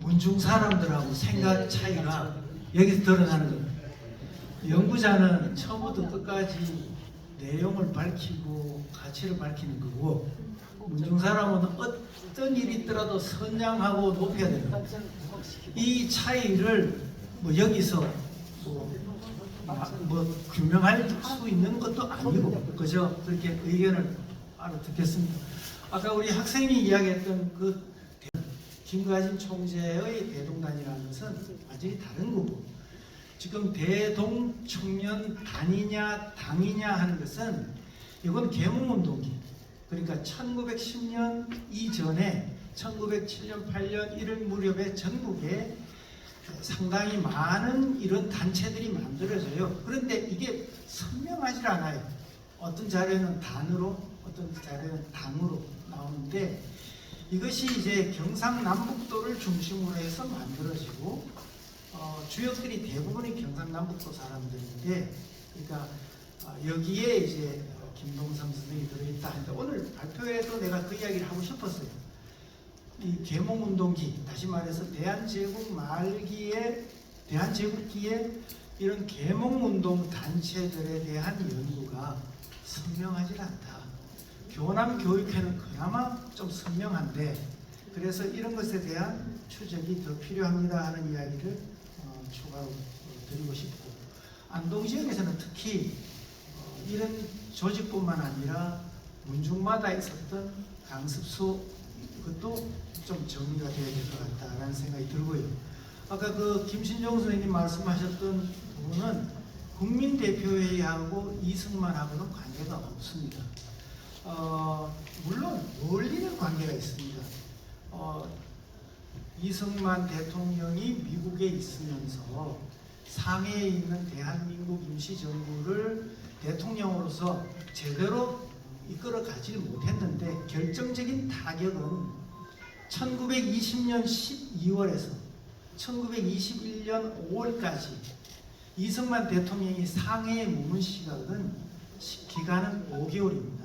문중 사람들하고 생각 차이가 여기서 드러나는 겁니다. 연구자는 처음부터 끝까지 내용을 밝히고 가치를 밝히는 거고, 문중 사람은 어떤 일이 있더라도 선양하고 높여야 됩니다. 이 차이를 뭐 여기서 뭐 규명할 수 있는 것도 아니고, 그죠? 그렇게 의견을 알아듣겠습니다. 아까 우리 학생이 이야기했던 그 김가진 총재의 대동단이라는 것은 완전히 다른 거고, 지금 대동청년 단이냐 당이냐 하는 것은 이건 계몽운동기, 그러니까 1910년 이전에 1907년 8년 이런 무렵에 전국에 상당히 많은 이런 단체들이 만들어져요. 그런데 이게 선명하지 않아요. 어떤 자료는 단으로, 어떤 자료는 당으로 나오는데, 이것이 이제 경상남북도를 중심으로 해서 만들어지고, 주역들이 대부분이 경상남북도 사람들인데, 그러니까 여기에 이제 김동성 선생이 들어있다 하는데, 오늘 발표에도 내가 그 이야기를 하고 싶었어요. 이 계몽운동기, 다시 말해서 대한제국 말기에, 대한제국기에 이런 계몽운동 단체들에 대한 연구가 선명하지 않다. 교남교육회는 그나마 좀 선명한데, 그래서 이런 것에 대한 추적이 더 필요합니다 하는 이야기를 추가로 드리고 싶고, 안동 지역에서는 특히 이런 조직뿐만 아니라 문중마다 있었던 강습소, 그것도 좀 정리가 되어야 될 것 같다라는 생각이 들고요. 아까 그 김신종 선생님 말씀하셨던 부분은 국민대표회의하고 이승만하고는 관계가 없습니다. 물론 멀리는 관계가 있습니다. 이승만 대통령이 미국에 있으면서 상해에 있는 대한민국 임시정부를 대통령으로서 제대로 이끌어 가지 못했는데, 결정적인 타격은 1920년 12월에서 1921년 5월까지 이승만 대통령이 상해에 머문 시간은 5개월입니다.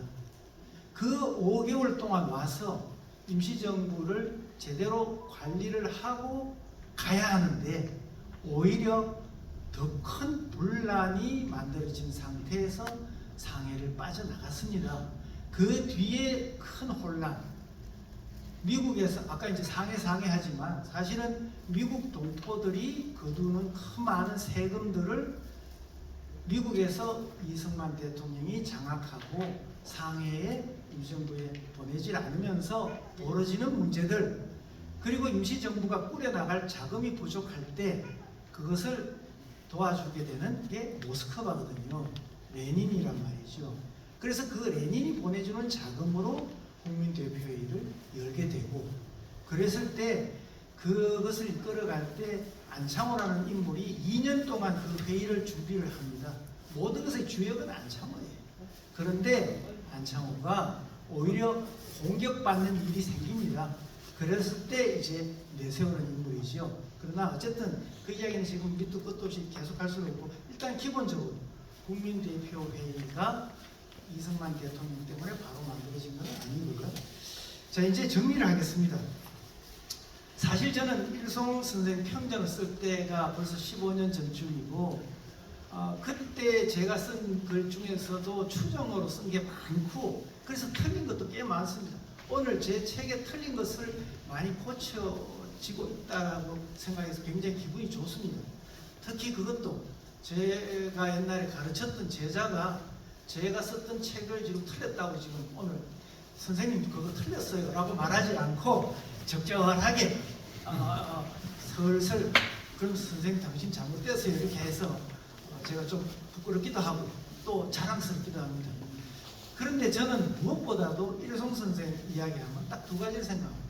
그 5개월 동안 와서 임시정부를 제대로 관리를 하고 가야 하는데, 오히려 더 큰 분란이 만들어진 상태에서 상해를 빠져나갔습니다. 그 뒤에 큰 혼란, 미국에서 아까 이제 상해 하지만 사실은 미국 동포들이 거두는 큰 많은 세금들을 미국에서 이승만 대통령이 장악하고 상해에 임시정부에 보내질 않으면서 벌어지는 문제들, 그리고 임시정부가 꾸려나갈 자금이 부족할 때 그것을 도와주게 되는 게 모스크바거든요. 레닌이란 말이죠. 그래서 그 레닌이 보내주는 자금으로 국민대표회의를 열게 되고, 그랬을 때 그것을 이끌어갈 때 안창호라는 인물이 2년 동안 그 회의를 준비를 합니다. 모든 것의 주역은 안창호예요. 그런데 안창호가 오히려 공격받는 일이 생깁니다. 그랬을 때 이제 내세우는 인물이죠. 그러나 어쨌든 그 이야기는 지금 밑도 끝도 없이 계속할 수는 없고, 일단 기본적으로 국민대표회의가 이승만 대통령 때문에 바로 만들어진 건 아니고요. 자, 이제 정리를 하겠습니다. 사실 저는 일송 선생 평전을 쓸 때가 벌써 15년 전쯤이고, 그때 제가 쓴 글 중에서도 추정으로 쓴 게 많고, 그래서 틀린 것도 꽤 많습니다. 오늘 제 책에 틀린 것을 많이 고쳐지고 있다고 생각해서 굉장히 기분이 좋습니다. 특히 그것도 제가 옛날에 가르쳤던 제자가 제가 썼던 책을 지금 틀렸다고 지금 오늘 선생님 그거 틀렸어요 라고 말하지 않고 적절하게 슬슬 그럼 선생님 당신 잘못됐어요 이렇게 해서 제가 좀 부끄럽기도 하고 또 자랑스럽기도 합니다. 그런데 저는 무엇보다도 일송 선생 이야기하면 딱 두 가지를 생각합니다.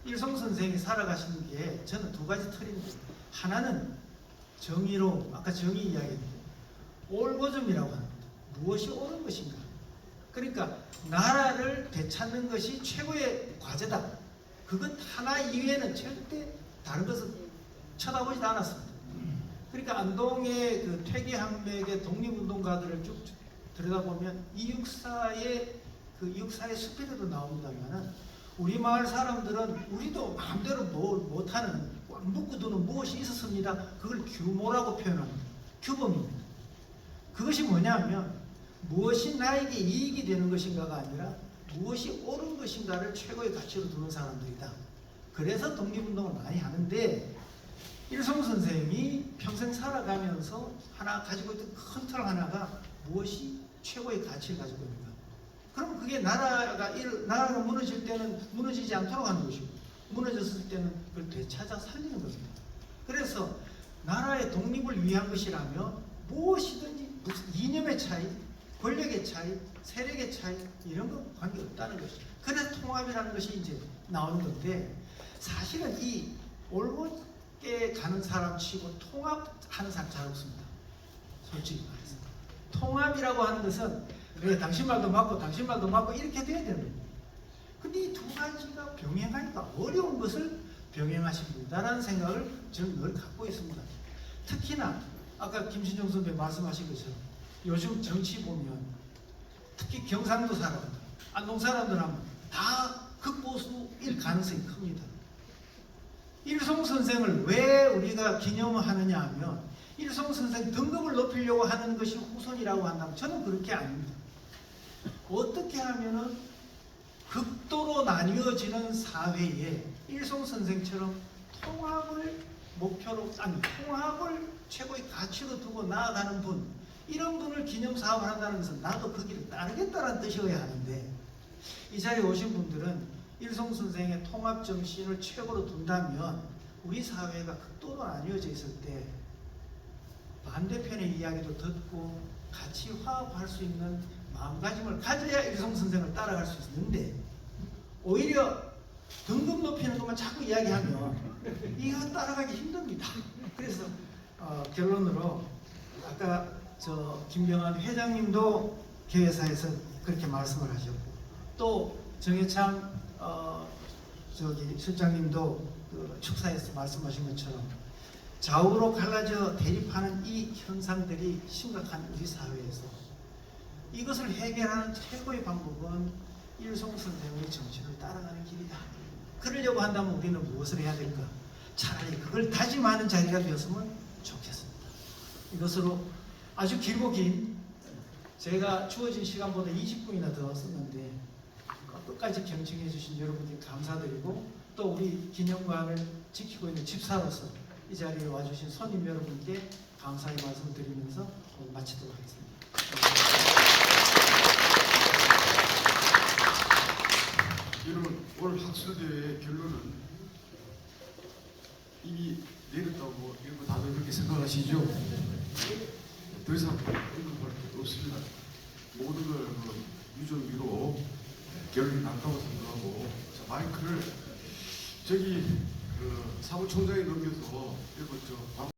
일송 선생이 살아가시는 게 저는 두 가지 틀입니다. 하나는 정의로, 아까 정의 이야기했는데 옳고점이라고 합니다. 무엇이 옳은 것인가? 그러니까 나라를 되찾는 것이 최고의 과제다. 그것 하나 이외에는 절대 다른 것을 쳐다보지도 않았습니다. 그러니까 안동의 그 퇴계항맥의 독립운동가들을 쭉 들여다보면 이육사의 그 이육사의 수필에도 나옵니다만은 우리 마을 사람들은 우리도 마음대로 못하는 꽉 묶어두는 무엇이 있었습니다. 그걸 규모라고 표현합니다. 규범입니다. 그것이 뭐냐면 무엇이 나에게 이익이 되는 것인가가 아니라 무엇이 옳은 것인가를 최고의 가치로 두는 사람들이다. 그래서 독립운동을 많이 하는데 일송 선생이 평생 살아가면서 하나 가지고 있던 큰 틀 하나가 무엇이 최고의 가치를 가지고 있는가. 그럼 그게 나라가 무너질 때는 무너지지 않도록 하는 것이고 무너졌을 때는 그걸 되찾아 살리는 겁니다. 그래서 나라의 독립을 위한 것이라며 무엇이든지 무슨 이념의 차이, 권력의 차이, 세력의 차이 이런 건 관계없다는 것이죠. 그래서 통합이라는 것이 이제 나오는 건데 사실은 이 올곧게 가는 사람 치고 통합하는 사람 잘 없습니다. 솔직히 말해서. 통합이라고 하는 것은 그래 당신 말도 맞고 당신 말도 맞고 이렇게 돼야 되는 겁니다. 근데 이 두 가지가 병행하기가 어려운 것을 병행하신 분이다라는 생각을 저는 늘 갖고 있습니다. 특히나 아까 김신정 선배 말씀하신 것처럼 요즘 정치 보면 특히 경상도 사람들, 안동 사람들 하면 다 극보수일 가능성이 큽니다. 일송 선생을 왜 우리가 기념하느냐 하면 일송 선생 등급을 높이려고 하는 것이 후손이라고 한다면 저는 그렇게 아닙니다. 어떻게 하면은 극도로 나뉘어지는 사회에 일송 선생처럼 통합을 목표로 통합을 최고의 가치로 두고 나아가는 분, 이런 분을 기념사업을 한다는 것은 나도 그 길을 따르겠다는 뜻이어야 하는데 이 자리에 오신 분들은 일송 선생의 통합 정신을 최고로 둔다면 우리 사회가 극도로 나뉘어져 있을 때 반대편의 이야기도 듣고 같이 화합할 수 있는 마음가짐을 가져야 일송 선생을 따라갈 수 있는데 오히려 등급 높이는 것만 자꾸 이야기하면 이거 따라가기 힘듭니다. 그래서 결론으로 아까 김병환 회장님도 개회사에서 그렇게 말씀을 하셨고 또 정해창 실장님도 그 축사에서 말씀하신 것처럼 좌우로 갈라져 대립하는 이 현상들이 심각한 우리 사회에서 이것을 해결하는 최고의 방법은 일송 선생의 정신을 따라가는 길이다. 그러려고 한다면 우리는 무엇을 해야 될까? 차라리 그걸 다짐하는 자리가 되었으면 좋겠습니다. 이것으로 아주 길고 긴 제가 주어진 시간보다 20분이나 더 썼는데 끝까지 경청해 주신 여러분께 감사드리고 또 우리 기념관을 지키고 있는 집사로서 이 자리에 와주신 손님 여러분께 감사의 말씀을 드리면서 오늘 마치도록 하겠습니다. 여러분, 오늘 학술대회의 결론은 이미 내렸다고 여러분 다들 그렇게 생각하시죠? 더 이상 언급할 것도 없습니다. 모든 걸 유정비로 결론이 났다고 생각하고 자, 마이크를 저기 사무총장에 넘겨서 여러분